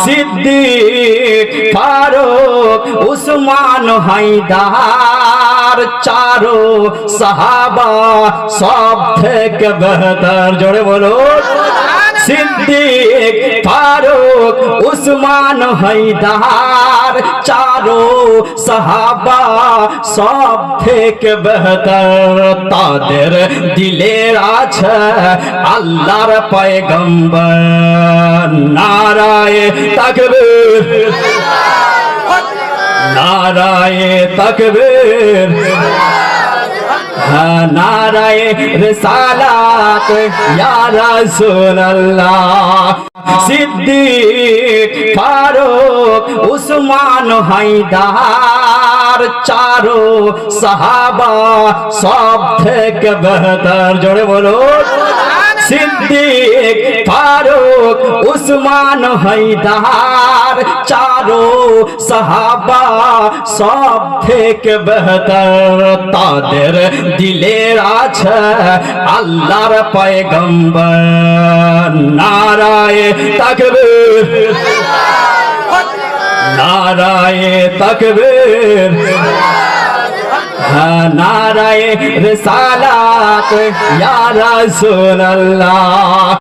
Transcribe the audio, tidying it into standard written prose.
সিদ্দিক ফারুক উসমান হায়দার চারো সাহাবা সব থেকে বেহতর। জোরে বলো সিদ্দিক ফারুক উসমান হায়দার চারো সাহাবা সব থেকে বেহতর। তাদের দিলের আছে আল্লাহর পয়গম্বর। নারায়ে তাকবীর, নারায়ে তাকবীর, নারায়ে রিসালাত ইয়া রাসূলুল্লাহ। সিদ্দিক ফারুক উসমান হায়দার চারো সাহাবা সব থেকে বেহতর। জোরে বলো সিদ্দিক ফারুক উসমান হায়দার চারো সাহাবা সব থেকে বেহতর। তাদের দিলের আছে আল্লাহর পয়গম্বর। নারায়ে তাকবীর, নারায়ে তাকবীর, নারায়ে রিসালাত ইয়া রাসূলুল্লাহ।